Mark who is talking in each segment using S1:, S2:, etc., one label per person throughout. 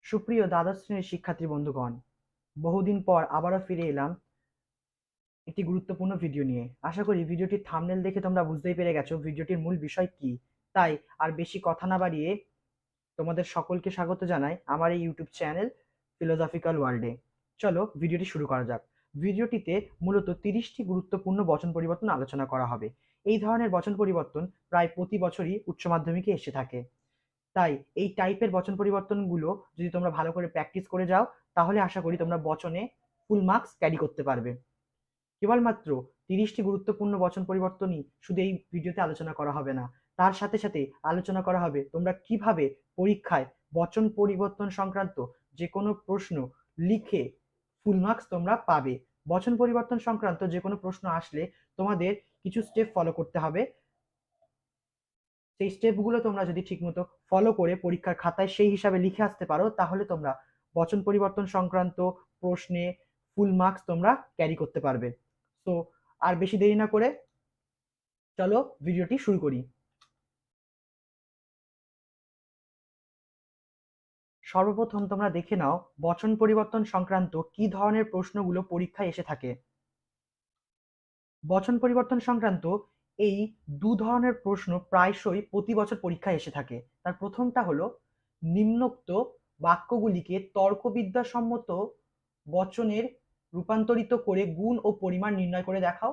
S1: সুপ্রিয় দ্বাদশ শ্রেণীর শিক্ষার্থী বন্ধুগণ, বহুদিন পর আবারও ফিরে এলাম একটি গুরুত্বপূর্ণ ভিডিও নিয়ে। আশা করি ভিডিওটির থাম্বনেল দেখে তোমরা বুঝতেই পেরে গেছো ভিডিওটির মূল বিষয় কি। তাই আর বেশি কথা না বাড়িয়ে তোমাদের সকলকে স্বাগত জানাই আমার এই ইউটিউব চ্যানেল ফিলোসফিক্যাল ওয়ার্ল্ডে। চলো ভিডিওটি শুরু করা যাক। ভিডিওটিতে মূলত 30টি গুরুত্বপূর্ণ বচন পরিবর্তন আলোচনা করা হবে। এই ধরনের বচন পরিবর্তন প্রায় প্রতি বছরই উচ্চ মাধ্যমিকে এসে থাকে। তাই এই টাইপের বচন পরিবর্তনগুলো যদি তোমরা ভালো করে প্র্যাকটিস করে যাও, তাহলে আশা করি তোমরা বচনে ফুল মার্কস ক্যারি করতে পারবে। কেবলমাত্র 30টি গুরুত্বপূর্ণ বচন পরিবর্তনই শুধু এই ভিডিওতে আলোচনা করা হবে না, তার সাথে সাথে আলোচনা করা হবে তোমরা কিভাবে পরীক্ষায় বচন পরিবর্তন সংক্রান্ত যে কোনো প্রশ্ন লিখে ফুল মার্কস তোমরা পাবে। বচন পরিবর্তন সংক্রান্ত যে কোনো প্রশ্ন আসলে তোমাদের কিছু স্টেপ ফলো করতে হবে। সেই স্টেপগুলো তোমরা যদি ঠিকমতো ফলো করে পরীক্ষার খাতায় সেই হিসাবে লিখে আসতে পারো, তাহলে তোমরা বচন পরিবর্তন সংক্রান্ত প্রশ্নে ফুল মার্কস তোমরা ক্যারি করতে পারবে। তো আর বেশি দেরি না করে চলো ভিডিওটি শুরু করি। সর্বপ্রথম তোমরা দেখে নাও বচন পরিবর্তন সংক্রান্ত কি ধরনের প্রশ্নগুলো পরীক্ষায় এসে থাকে। বচন পরিবর্তন সংক্রান্ত এই দু ধরনের প্রশ্ন প্রায়শই প্রতি বছর পরীক্ষায় এসে থাকে। তার প্রথমটা হলো নিম্নোক্ত বাক্যগুলিকে তর্কবিদ্যাসম্মত বচনের রূপান্তরিত করে গুণ ও পরিমাণ নির্ণয় করে দেখাও।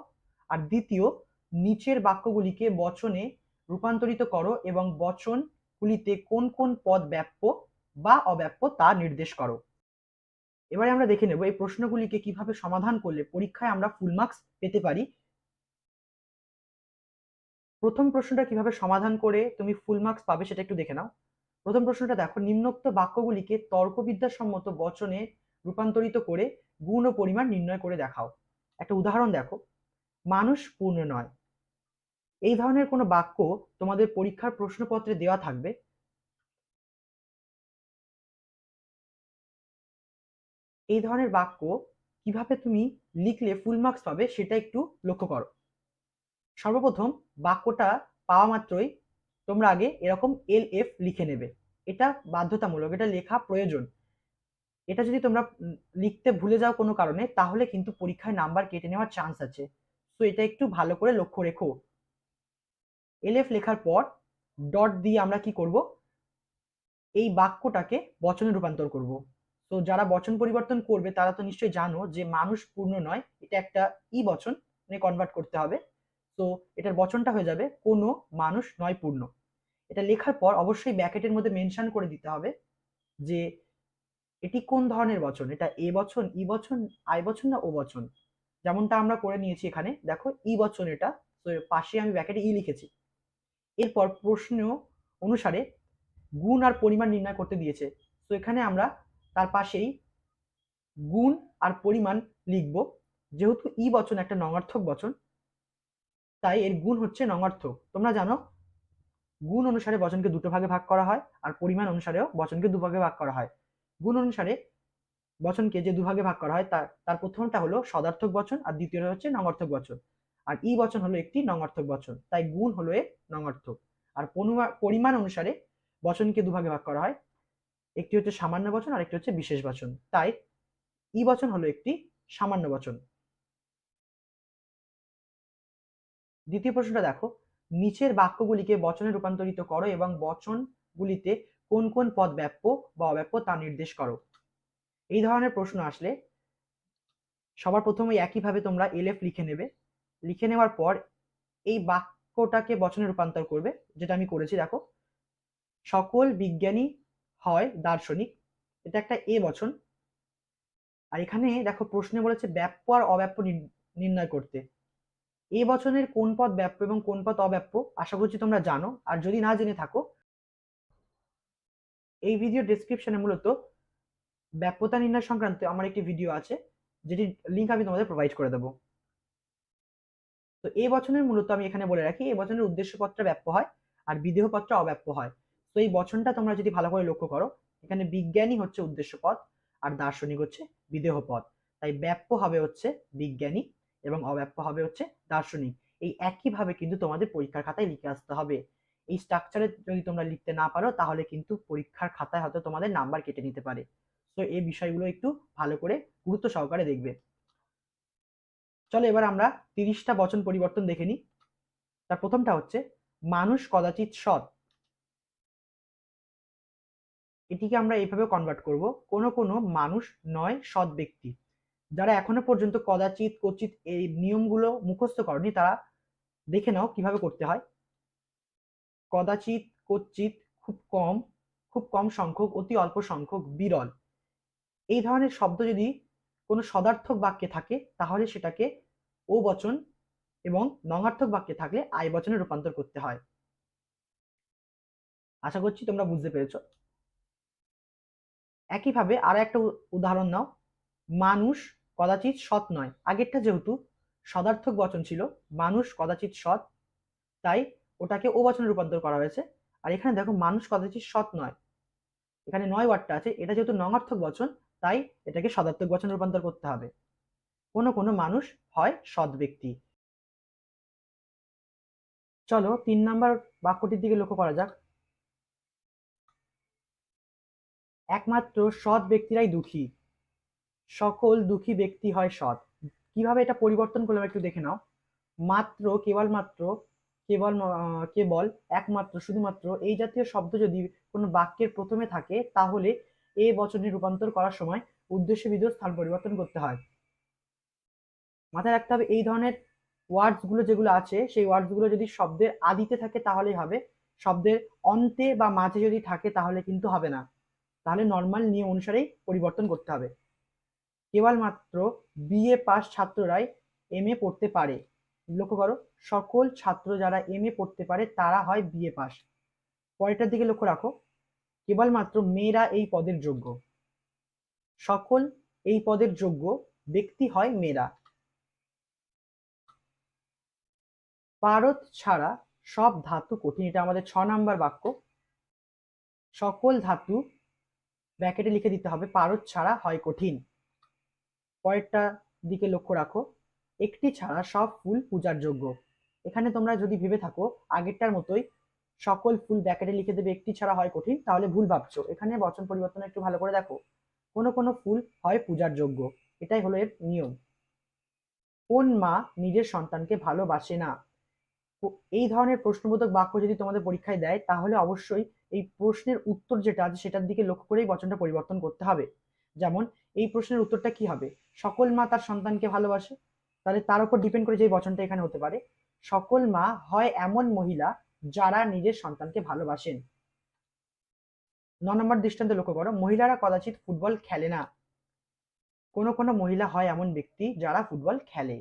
S1: আর দ্বিতীয়, নিচের বাক্যগুলিকে বচনে রূপান্তরিত করো এবং বচনগুলিতে কোন কোন পদ ব্যাপ্য বা অব্যাপ্য তা নির্দেশ করো। এবারে আমরা দেখে নেব এই প্রশ্নগুলিকে কিভাবে সমাধান করলে পরীক্ষায় আমরা ফুল মার্কস পেতে পারি। প্রথম প্রশ্নটা কিভাবে সমাধান করে তুমি ফুল মার্কস পাবে সেটা একটু দেখে নাও। প্রথম প্রশ্নটা দেখো, নিম্নোক্ত বাক্যগুলিকে তর্কবিদ্যাসম্মত বচনে রূপান্তরিত করে গুণ ও পরিমাণ নির্ণয় করে দেখাও। একটা উদাহরণ দেখো, মানুষ পূর্ণ নয়। এই ধরনের কোনো বাক্য তোমাদের পরীক্ষার প্রশ্নপত্রে দেওয়া থাকবে। এই ধরনের বাক্য কিভাবে তুমি লিখলে ফুল মার্কস পাবে সেটা একটু লক্ষ্য করো। সর্বপ্রথম বাক্যটা পাওয়া মাত্রই তোমরা আগে এরকম LF লিখে নেবে। এটা বাধ্যতামূলক, এটা লেখা প্রয়োজন। এটা যদি তোমরা লিখতে ভুলে যাও কোনো কারণে, তাহলে কিন্তু পরীক্ষায় নাম্বার কেটে নেওয়ার চান্স আছে। তো এটা একটু ভালো করে লক্ষ্য রেখো। LF লেখার পর ডট দিয়ে আমরা কি করব, এই বাক্যটাকে বচনে রূপান্তর করব। তো যারা বচন পরিবর্তন করবে তারা তো নিশ্চয়ই জানো যে মানুষ পূর্ণ নয়, এটা একটা বচন মানে কনভার্ট করতে হবে। তো এটার বচনটা হয়ে যাবে কোনো মানুষ নয় পূর্ণ। এটা লেখার পর অবশ্যই ব্র্যাকেটের মধ্যে মেনশন করে দিতে হবে যে এটি কোন ধরনের বচন, এটা বচন, বচন, বচন না ও বচন। যেমনটা আমরা করে নিয়েছি এখানে দেখো বচন এটা। তো পাশে আমি ব্র্যাকেটে লিখেছি। এরপর প্রশ্ন অনুসারে গুণ আর পরিমাণ নির্ণয় করতে দিয়েছে। তো এখানে আমরা তার পাশেই গুণ আর পরিমাণ লিখব। যেহেতু বচন একটা নঙার্থক বচন, তাই এর গুণ হচ্ছে নঙার্থক। তোমরা জানো গুণ অনুসারে বচনকে দুটো ভাগে ভাগ করা হয়, আর পরিমাণ অনুসারেও বচনকে দুভাগে ভাগ করা হয়। গুণ অনুসারে বচনকে যে দুভাগে ভাগ করা হয় তার প্রথমটা হলো সদার্থক বচন আর দ্বিতীয়টা হচ্ছে নঙার্থক বচন। আর বচন হলো একটি নঙার্থক বচন, তাই গুণ হলো নঙার্থক। আর পরিমাণ অনুসারে বচনকে দুভাগে ভাগ করা হয়, একটি হচ্ছে সামান্য বচন আর একটি হচ্ছে বিশেষ বচন। তাই বচন হলো একটি সামান্য বচন। দ্বিতীয় প্রশ্নটা দেখো, নিচের বাক্যগুলিকে বচনে রূপান্তরিত করো এবং বচনগুলিতে কোন কোন পদ ব্যাপ্য বা অব্যাপ্য তা নির্দেশ করো। এই ধরনের প্রশ্ন আসলে সবার প্রথমে একইভাবে তোমরা LF লিখে নেবে। লিখে নেওয়ার পর এই বাক্যটাকে বচনে রূপান্তর করবে, যেটা আমি করেছি। দেখো, সকল বিজ্ঞানী হয় দার্শনিক, এটা একটা বচন। আর এখানে দেখো প্রশ্নে বলেছে ব্যাপ্য আর অব্যাপ্য নির্ণয় করতে। বচনের কোন পদ ব্যাপ্য এবং কোন পদ অব্যাপ্য আশা করছি তোমরা জানো। আর যদি না জেনে থাকো, এই ভিডিও ডেসক্রিপশনে মূলত ব্যাপ্যতা নির্ণয় সংক্রান্ত আমার একটি ভিডিও আছে, যেটির লিঙ্ক আমি তোমাদের প্রোভাইড করে দেবো। তো বচনের মূলত আমি এখানে বলে রাখি, বচনের উদ্দেশ্য পদটা ব্যাপ্য হয় আর বিদেহ পদটা অব্যাপ্য হয়। তো এই বচনটা তোমরা যদি ভালো করে লক্ষ্য করো, এখানে বিজ্ঞানী হচ্ছে উদ্দেশ্য পদ আর দার্শনিক হচ্ছে বিদেহ পদ। তাই ব্যাপ্য হবে হচ্ছে বিজ্ঞানী এবং অব্যাপ্য হবে হচ্ছে দার্শনিক। এই একইভাবে কিন্তু তোমাদের পরীক্ষার খাতায় লিখে আসতে হবে। এই স্ট্রাকচারে যদি তোমরা লিখতে না পারো তাহলে কিন্তু পরীক্ষার খাতায় হয়তো তোমাদের নাম্বার কেটে নিতে পারে। তো এই বিষয়গুলো একটু ভালো করে গুরুত্ব সহকারে দেখবে। চলো এবার আমরা 30টা বচন পরিবর্তন দেখে নিই। তার প্রথমটা হচ্ছে মানুষ কদাচিৎ সৎ। এটিকে আমরা এইভাবে কনভার্ট করব, কোনো কোনো মানুষ নয় সৎ ব্যক্তি। যারা এখনো পর্যন্ত কদাচিৎ কচিৎ এই নিয়মগুলো মুখস্থ করনি তারা দেখে নাও কিভাবে করতে হয়। কদাচিৎ, কচিৎ, খুব কম, খুব কম সংখ্যক, অতি অল্প সংখ্যক, বিরল, এই ধরনের শব্দ যদি কোনো সদার্থক বাক্যে থাকে তাহলে সেটাকে ও বচন এবং নঙার্থক বাক্যে থাকলে আই বচনে রূপান্তর করতে হয়। আশা করছি তোমরা বুঝতে পেরেছো। একইভাবে আর একটা উদাহরণ নাও, মানুষ কদাচিৎ সৎ নয়। আগেরটা যেহেতু সদার্থক বচন ছিল, মানুষ কদাচিৎ সৎ, তাই ওটাকে ও বচনে রূপান্তর করা হয়েছে। আর এখানে দেখো মানুষ কদাচিৎ সৎ নয়, এখানে নয় ওয়ার্ডটা আছে, এটা যেহেতু নঙার্থক বচন তাই এটাকে সদার্থক বচনে রূপান্তর করতে হবে। কোনো কোনো মানুষ হয় সৎ ব্যক্তি। চলো 3 নম্বর বাক্যটির দিকে লক্ষ্য করা যাক। একমাত্র সৎ ব্যক্তিরাই দুঃখী, সকল দুঃখী ব্যক্তি হয় সৎ। কিভাবে এটা পরিবর্তন করলাম একটু দেখে নাও। মাত্র, কেবলমাত্র, কেবল, একমাত্র, শুধুমাত্র এই জাতীয় শব্দ যদি কোনো বাক্যের প্রথমে থাকে তাহলে এ বচনে রূপান্তর করার সময় উদ্দেশ্য বিধেয় স্থান পরিবর্তন করতে হয়। মাথায় রাখতে হবে এই ধরনের ওয়ার্ডস গুলো যেগুলো আছে সেই ওয়ার্ডস গুলো যদি শব্দের আদিতে থাকে তাহলেই হবে, শব্দের অন্তে বা মাঝে যদি থাকে তাহলে কিন্তু হবে না, তাহলে নর্মাল নিয়ম অনুসারেই পরিবর্তন করতে হবে। কেবলমাত্র বিএ পাস ছাত্ররাই এমএ পড়তে পারে। লক্ষ্য করো, সকল ছাত্র যারা এমএ পড়তে পারে তারা হয় বিএ পাস। পরেরটার দিকে লক্ষ্য রাখো, কেবলমাত্র মেয়েরা এই পদের যোগ্য, সকল এই পদের যোগ্য ব্যক্তি হয় মেয়েরা। পারদ ছাড়া সব ধাতু কঠিন, এটা আমাদের 6 নম্বর বাক্য। সকল ধাতু ব্র্যাকেটে লিখে দিতে হবে, পারদ ছাড়া হয় কঠিন। পরেরটা দিকে লক্ষ্য রাখো, একটি ছাড়া সব ফুল পূজার যোগ্য। এখানে তোমরা যদি ভেবে থাকো আগেরটার মতোই সকল ফুল ব্র্যাকেটে লিখে দেবে একটি ছাড়া হয় কঠিন, তাহলে ভুল ভাবছো। এখানে বচন পরিবর্তন একটু ভালো করে দেখো, কোনো কোনো ফুল হয় পূজার যোগ্য, এটাই হলো এর নিয়ম। কোন মা নিজের সন্তানকে ভালোবাসে না। এই ধরনের প্রশ্নবোধক বাক্য যদি তোমাদের পরীক্ষায় দেয় তাহলে অবশ্যই এই প্রশ্নের উত্তর যেটা আছে সেটার দিকে লক্ষ্য করেই বচনটা পরিবর্তন করতে হবে। যেমন এই প্রশ্নের উত্তরটা কি হবে, সকল মা তার সন্তানকে ভালোবাসে, তাহলে তার উপর ডিপেন্ড করে যে বচনটা এখানে হতে পারে, সকল মা হয় এমন মহিলা যারা নিজের সন্তানকে ভালোবাসেন। 9 নম্বর দৃষ্টান্ত লক্ষ্য করো, মহিলারা কদাচিৎ ফুটবল খেলে না। কোনো কোনো মহিলা হয় এমন ব্যক্তি যারা ফুটবল খেলে।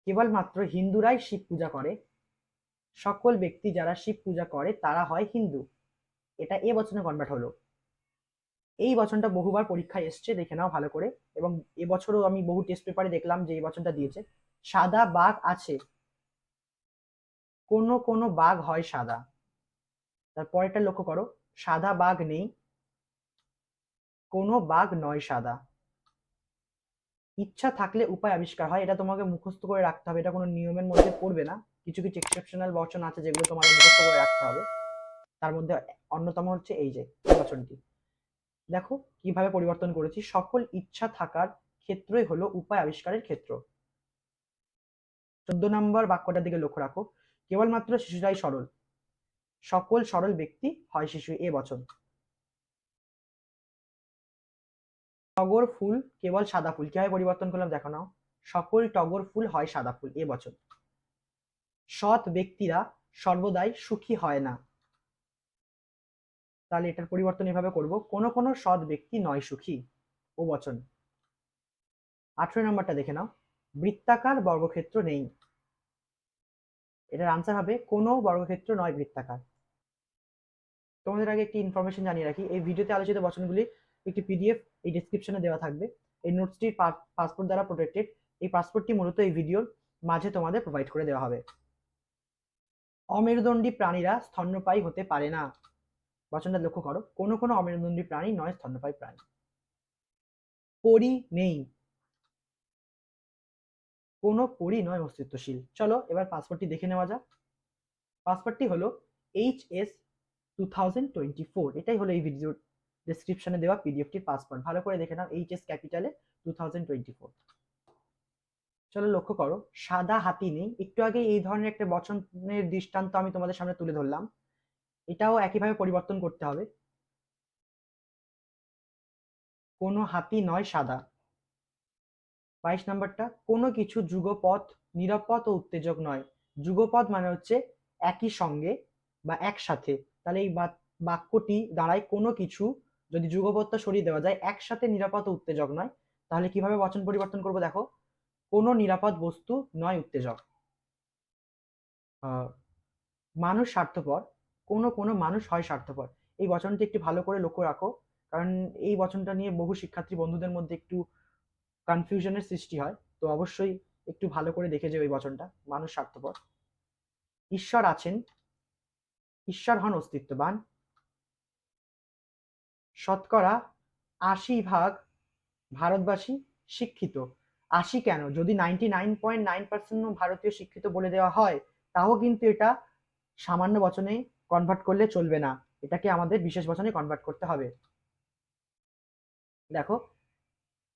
S1: কেবলমাত্র হিন্দুরাই শিব পূজা করে, সকল ব্যক্তি যারা শিব পূজা করে তারা হয় হিন্দু। এটা এ বচনে কনভার্ট হলো। এই বচনটা বহুবার পরীক্ষায় এসছে, দেখে নাও ভালো করে। এবং এবছরও আমি বহু টেস্ট পেপারে দেখলাম যে এই বচনটা দিয়েছে। সাদা বাঘ আছে, কোন কোন বাঘ হয় সাদা। তারপরেরটা লক্ষ্য করো, সাদা বাঘ নেই, কোনো বাঘ নয় সাদা। ইচ্ছা থাকলে উপায় আবিষ্কার হয়, এটা তোমাকে মুখস্থ করে রাখতে হবে, এটা কোনো নিয়মের মধ্যে পড়বে না। কিছু কিছু এক্সেপশনাল বচন আছে যেগুলো তোমাদের মুখস্থ করে রাখতে হবে। তার মধ্যে অন্যতম হচ্ছে এই যে বচনটি। দেখো কিভাবে পরিবর্তন করেছি, সকল ইচ্ছা থাকার ক্ষেত্রই হলো উপায় আবিষ্কারের ক্ষেত্র। 14 নম্বর বাক্যটার দিকে লক্ষ্য রাখো, কেবলমাত্র শিশুরাই সরল, সকল সরল ব্যক্তি হয় শিশু, এ বচন। টগর ফুল কেবল সাদা ফুল, কিভাবে পরিবর্তন করলাম দেখো নাও, সকল টগর ফুল হয় সাদা ফুল, এ বচন। সৎ ব্যক্তিরা সর্বদাই সুখী হয় না, তাহলে এটার পরিবর্তন এভাবে করব, কোনো কোনো সৎ ব্যক্তি নয় সুখী, ও বচন। 18 নম্বরটা দেখে নাও, বৃত্তাকার বর্গক্ষেত্র নেই, এটার আনসার হবে কোনো বর্গক্ষেত্র নয় বৃত্তাকার। তোমাদের আগে একটি ইনফরমেশন জানিয়ে রাখি, এই ভিডিওতে আলোচিত বচনগুলি একটি পিডিএফ এই ডেসক্রিপশনে দেওয়া থাকবে। এই নোটসটি পাসপোর্ট দ্বারা প্রোটেক্টেড, এই পাসপোর্টটি মূলত এই ভিডিওর মাঝে তোমাদের প্রোভাইড করে দেওয়া হবে। অমেরুদণ্ডী প্রাণীরা স্তন্যপায়ী হতে পারে না, বচনটা লক্ষ্য করো, কোনো কোনো অমেরুদণ্ডী প্রাণী নয় স্তন্যপায়ী প্রাণী। পরি নেই, কোনো পরী নয় অস্তিত্বশীল। চলো এবার পাসওয়ার্ডটি দেখে নেওয়া যাক। পাসওয়ার্ডটি হলো HS2024। এটাই হলো এই ভিডিওর ডেসক্রিপশনে দেওয়া পিডিএফটির পাসওয়ার্ড। ভালো করে দেখে নাও, HS ক্যাপিটালে 2024। চলো লক্ষ্য করো, সাদা হাতি নেই। একটু আগে এই ধরনের একটা বচনের দৃষ্টান্ত আমি তোমাদের সামনে তুলে ধরলাম, এটাও একইভাবে পরিবর্তন করতে হবে। কোনো হাতি নয় সাদা। 22 নাম্বারটা, কোনো কিছু যুগপৎ নিরাপদ ও উত্তেজক নয়। যুগপৎ মানে হচ্ছে একই সঙ্গে বা একসাথে। তাহলে এই বাক্যটি দাঁড়ায় কোনো কিছু যদি যুগপৎটা সরিয়ে দেওয়া যায় একসাথে নিরাপদ ও উত্তেজক নয়, তাহলে কিভাবে বচন পরিবর্তন করব দেখো, কোনো নিরাপদ বস্তু নয় উত্তেজক। মানুষ স্বার্থপর, কোনো কোনো মানুষ হয় স্বার্থপর। এই বচনটি একটু ভালো করে লক্ষ্য রাখো, কারণ এই বচনটা নিয়ে বহু শিক্ষার্থী বন্ধুদের মধ্যে একটু কনফিউশনের সৃষ্টি হয়, তো অবশ্যই একটু ভালো করে দেখে যে ওই বচনটা। মানুষ স্বার্থপর। ঈশ্বর আছেন, ঈশ্বর হন অস্তিত্ববান। শতকরা 80% ভারতবাসী শিক্ষিত। 80 কেন, যদি 99.9% ভারতীয় শিক্ষিত বলে দেওয়া হয়, তাও কিন্তু এটা সামান্য বচনে কনভার্ট করলে চলবে না, এটাকে আমাদের বিশেষ বচনে কনভার্ট করতে হবে। দেখো,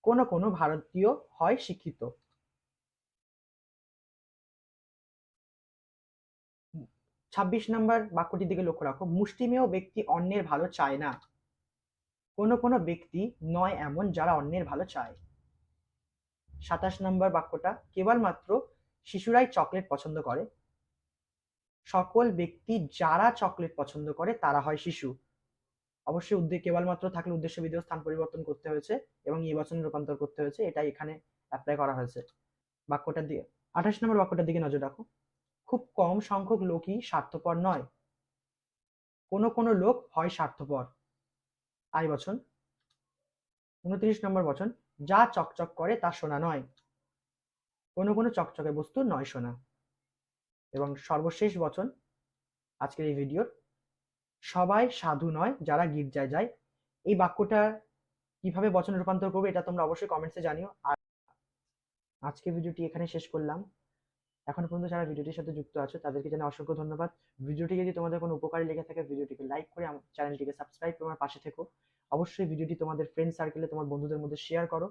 S1: কোনো কোনো ভারতীয় হয় শিক্ষিত। 26 নম্বর বাক্যটির দিকে লক্ষ্য রাখো, মুষ্টিমেয় ব্যক্তি অন্যের ভালো চায় না। কোনো কোনো ব্যক্তি নয় এমন যারা অন্যের ভালো চায়। 27 নম্বর বাক্যটা, কেবলমাত্র শিশুরাই চকলেট পছন্দ করে। সকল ব্যক্তি যারা চকলেট পছন্দ করে তারা হয় শিশু। অবশ্যই কেবলমাত্র থাকলে উদ্দেশ্য বিধেয় স্থান পরিবর্তন করতে হয়েছে এবং এই বচনে রূপান্তর করতে হয়েছে, এটাই এখানে অ্যাপ্লাই করা হয়েছে। বাক্যটার দিকে 28 নম্বর বাক্যটার দিকে নজর রাখো, খুব কম সংখ্যক লোকই স্বার্থপর নয়। কোনো কোনো লোক হয় স্বার্থপর, আই বচন। 29 নম্বর বচন, যা চকচক করে তা সোনা নয়। কোনো কোনো চকচকে বস্তু নয় সোনা। এবং সর্বশেষ বচন আজকের এই ভিডিওর, সবাই সাধু নয় যারা গির্জায় যায়। এই বাক্যটা কিভাবে বচনে রূপান্তর করবে এটা তোমরা অবশ্যই কমেন্টসে জানিও। আর আজকে ভিডিওটি এখানে শেষ করলাম। এখনো পর্যন্ত যারা ভিডিওটির সাথে যুক্ত আছো তাদেরকে জানাই অসংখ্য ধন্যবাদ। ভিডিওটি যদি তোমাদের কোনো উপকারে লেগে থাকে, ভিডিওটিকে লাইক করে আমার চ্যানেলটিকে সাবস্ক্রাইব করে আমার পাশে থেকো। অবশ্যই ভিডিওটি তোমাদের ফ্রেন্ড সার্কেলে তোমার বন্ধুদের মধ্যে শেয়ার করো।